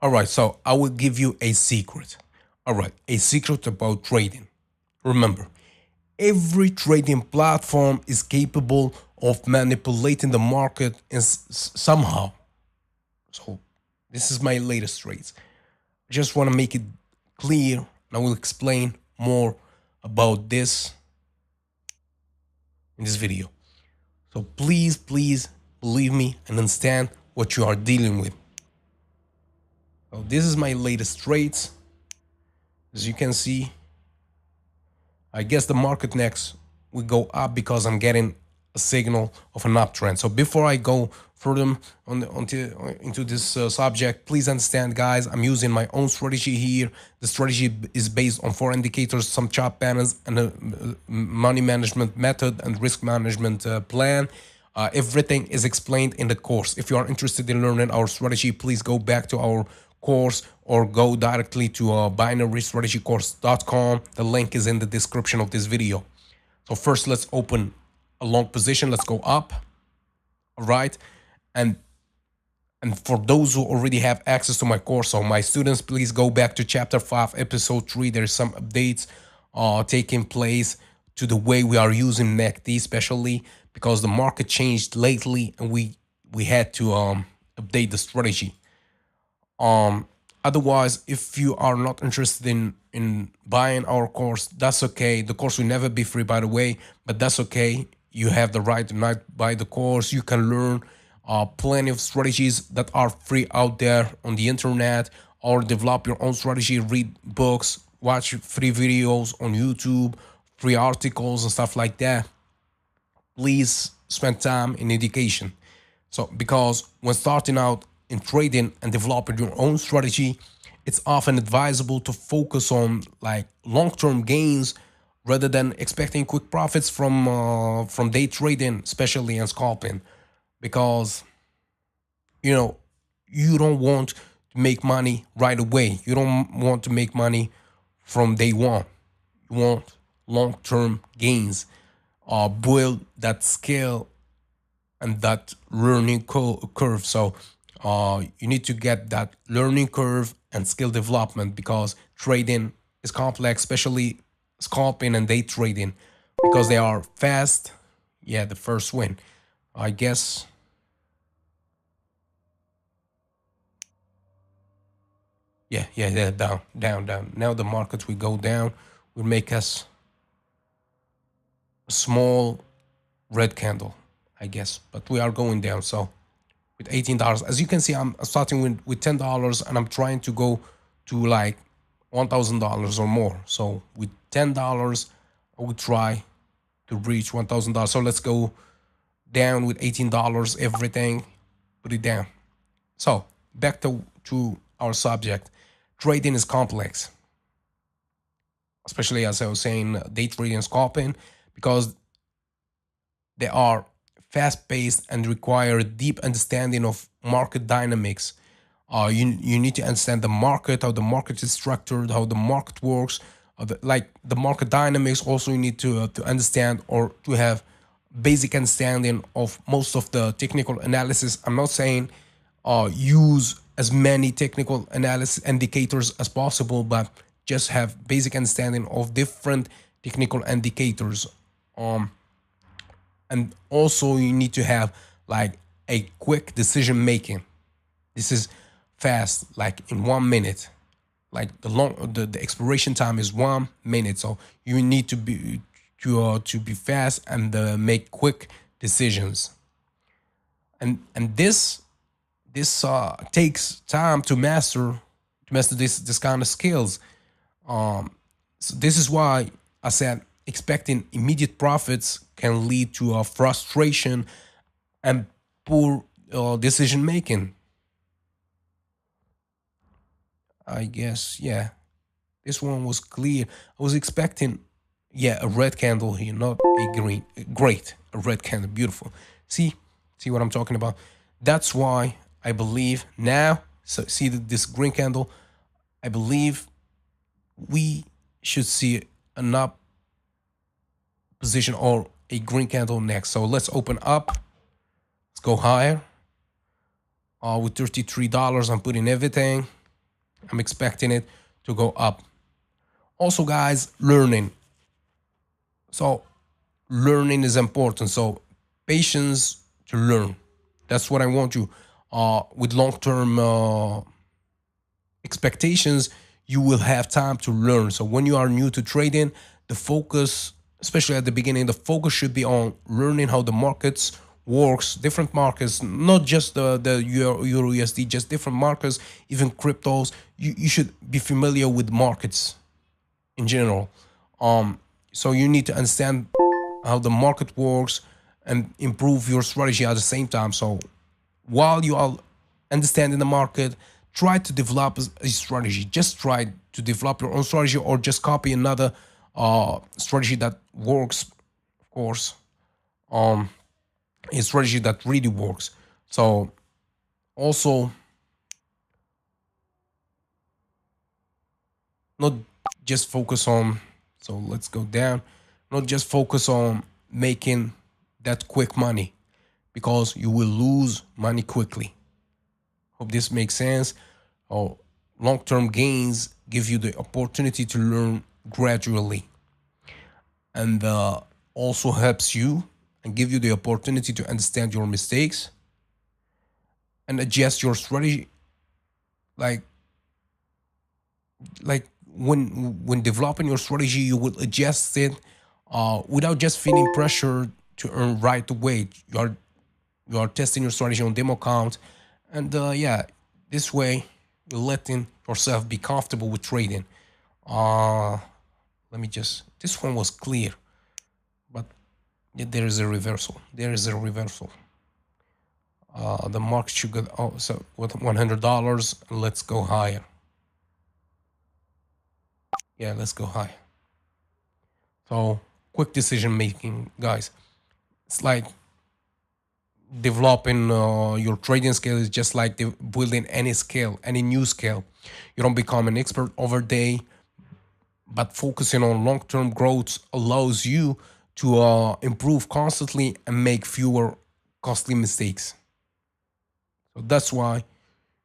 All right, so I will give you a secret. All right, a secret about trading. Remember, every trading platform is capable of manipulating the market somehow. So, this is my latest trades. I just want to make it clear, and I will explain more about this in this video. So, please believe me and understand what you are dealing with. So, this is my latest trades. As you can see, I guess the market next will go up because I'm getting a signal of an uptrend. So before I go further into this subject, please understand, guys, I'm using my own strategy here. The strategy is based on 4 indicators, some chart patterns, and a money management method and risk management plan. Everything is explained in the course. If you are interested in learning our strategy, please go back to our course or go directly to binarystrategycourse.com. The link is in the description of this video. So first, let's open a long position. Let's go up. All right. And for those who already have access to my course, so my students, please go back to chapter 5, episode 3. There's some updates taking place to the way we are using MACD, especially because the market changed lately and we had to update the strategy. Otherwise, if you are not interested in buying our course, that's okay. The course will never be free, by the way, but that's okay. You have the right to not buy the course. You can learn plenty of strategies that are free out there on the internet, or develop your own strategy, read books, watch free videos on YouTube, free articles and stuff like that. Please spend time in education. So because when starting out in trading and developing your own strategy, it's often advisable to focus on like long-term gains rather than expecting quick profits from day trading, especially in scalping, because you don't want to make money right away. You don't want to make money from day one. You want long-term gains, build that skill and that learning curve. So you need to get that learning curve and skill development, because trading is complex, especially scalping and day trading, because they are fast. Yeah, the first win, I guess. Yeah, down. Now the market will go down, will make us a small red candle, I guess, but we are going down. So with $18, as you can see, I'm starting with $10 and I'm trying to go to like $1,000 or more. So with $10, I would try to reach $1,000. So let's go down with $18, everything, put it down. So back to our subject. Trading is complex, especially as I was saying, day trading and scalping, because they are fast-paced and require a deep understanding of market dynamics. You need to understand the market, how the market is structured, how the market works, like the market dynamics. Also, you need to understand or to have basic understanding of most of the technical analysis. I'm not saying use as many technical analysis indicators as possible, but just have basic understanding of different technical indicators. And also you need to have like a quick decision making. This is fast, like in 1 minute. Like the expiration time is 1 minute, so you need to be fast and make quick decisions. And this takes time to master this kind of skills. So this is why I said expecting immediate profits can lead to frustration and poor decision making. I guess, yeah, this one was clear. I was expecting, yeah, a red candle here, not a green. Great, a red candle, beautiful. See what I'm talking about? That's why I believe now, so see this green candle, I believe we should see an up position or a green candle next. So let's open up. Let's go higher. With $33, I'm putting everything. I'm expecting it to go up. Also, guys, learning. So learning is important. So patience to learn. That's what I want you. With long-term expectations, you will have time to learn. So when you are new to trading, the focus, especially at the beginning, the focus should be on learning how the markets works, different markets, not just the Euro USD, just different markets, even cryptos. You should be familiar with markets in general. So you need to understand how the market works and improve your strategy at the same time. So while you are understanding the market, try to develop a strategy. Just try to develop your own strategy or just copy another strategy that works, of course, a strategy that really works. So also not just focus on, so let's go down, not just focus on making that quick money because you will lose money quickly. Hope this makes sense. Oh, long-term gains give you the opportunity to learn gradually, and also helps you and give you the opportunity to understand your mistakes and adjust your strategy. Like like when developing your strategy, you will adjust it without just feeling pressure to earn right away. You are testing your strategy on demo account, and yeah, this way you're letting yourself be comfortable with trading. Uh, Let me just. This one was clear, but there is a reversal. There is a reversal. The market should go. Oh, so with $100, let's go higher. Yeah, let's go high. So quick decision making, guys. It's like developing your trading skill is just like building any skill, any new skill. You don't become an expert over day, but focusing on long-term growth allows you to improve constantly and make fewer costly mistakes. So that's why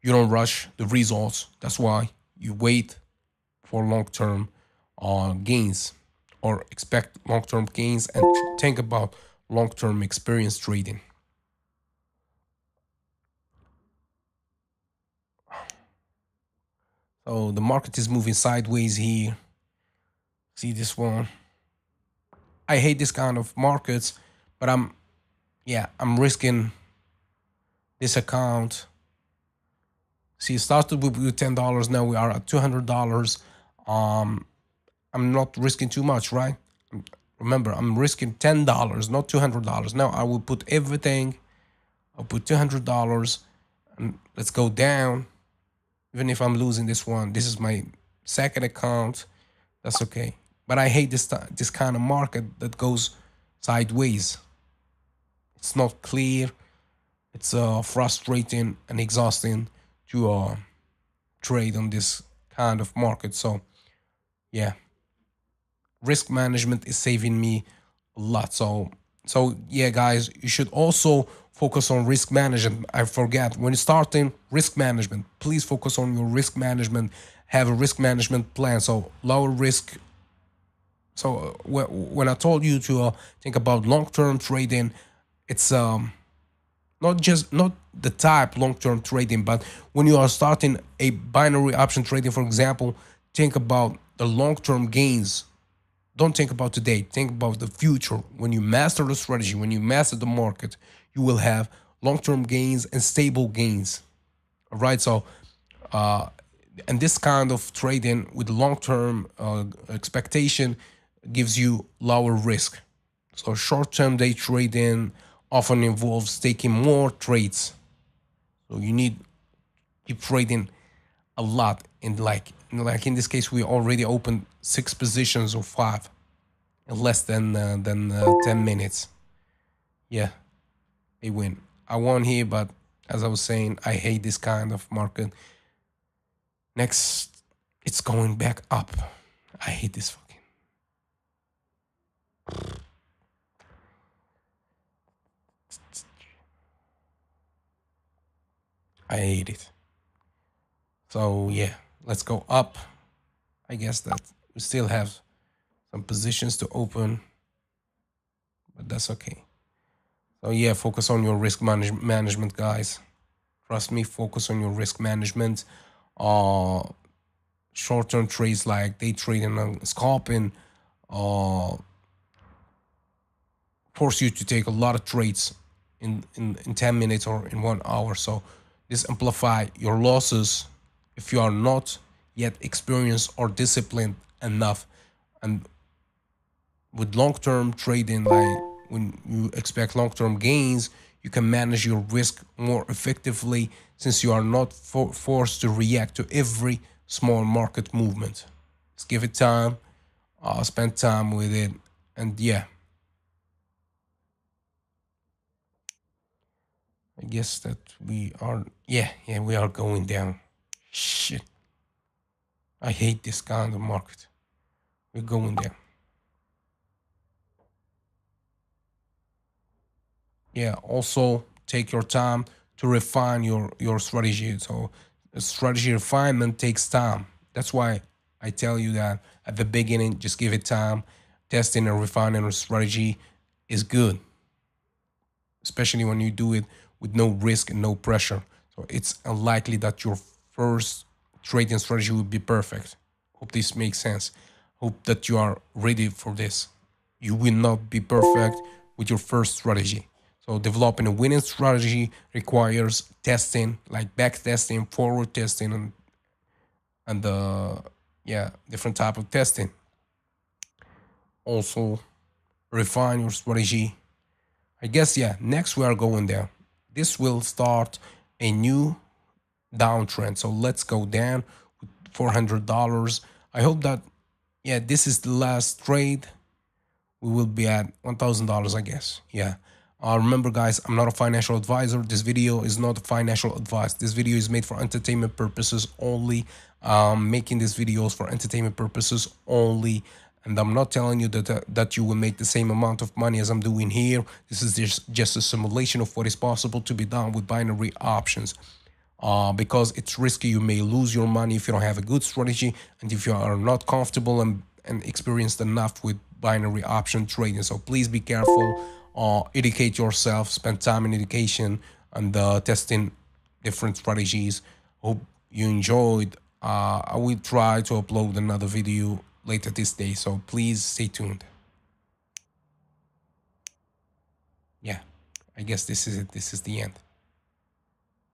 you don't rush the results. That's why you wait for long-term gains or expect long-term gains and think about long-term experience trading. So the market is moving sideways here. See this one? I hate this kind of markets, but I'm risking this account. See, it started with $10. Now we are at $200. Um, I'm not risking too much, right? Remember, I'm risking $10, not $200. Now I will put everything. I'll put $200, and let's go down. Even if I'm losing this one, this is my second account. That's okay. But I hate this kind of market that goes sideways. It's not clear. It's frustrating and exhausting to trade on this kind of market. So yeah, risk management is saving me a lot. So yeah, guys, you should also focus on risk management. I forget when you're starting risk management, please focus on your risk management. Have a risk management plan. So lower risk. So when I told you to think about long-term trading, it's not the type long-term trading, but when you are starting a binary option trading, for example, think about the long-term gains. Don't think about today. Think about the future. When you master the strategy, when you master the market, you will have long-term gains and stable gains. All right. So, and this kind of trading with long-term expectation gives you lower risk. So, short-term day trading often involves taking more trades. So you need keep trading a lot. Like in this case, we already opened 6 positions or 5 in less than 10 minutes. Yeah, they win. I won here, but as I was saying, I hate this kind of market. Next, it's going back up. I hate this fucking. I hate it. So yeah, Let's go up. I guess that we still have some positions to open, but that's okay. So yeah, focus on your risk management, guys. Trust me, focus on your risk management. Uh, Short-term trades like day trading and scalping uh, force you to take a lot of trades in 10 minutes or in 1 hour. So this amplify your losses if you are not yet experienced or disciplined enough. And with long-term trading, like when you expect long-term gains, you can manage your risk more effectively since you are not forced to react to every small market movement. Just give it time, spend time with it, and yeah, I guess that we are, yeah, we are going down. Shit, I hate this kind of market. We're going down. Yeah, also take your time to refine your strategy. So strategy refinement takes time. That's why I tell you that at the beginning, just give it time. Testing and refining a strategy is good, especially when you do it with no risk and no pressure. So it's unlikely that your first trading strategy will be perfect. Hope this makes sense. Hope that you are ready for this. You will not be perfect with your first strategy. So developing a winning strategy requires testing, like back testing, forward testing, and yeah, different type of testing. Also refine your strategy. I guess yeah. Next we are going there. This will start a new downtrend. So let's go down with $400. I hope that yeah, this is the last trade. We will be at $1,000, I guess. Yeah. Remember, guys, I'm not a financial advisor. This video is not financial advice. This video is made for entertainment purposes only. Making these videos for entertainment purposes only. And I'm not telling you that you will make the same amount of money as I'm doing here. This is just a simulation of what is possible to be done with binary options. Because it's risky. You may lose your money if you don't have a good strategy and if you are not comfortable and experienced enough with binary option trading. So please be careful, educate yourself, spend time in education and testing different strategies. Hope you enjoyed. I will try to upload another video later this day, so please stay tuned. Yeah, I guess this is it. This is the end.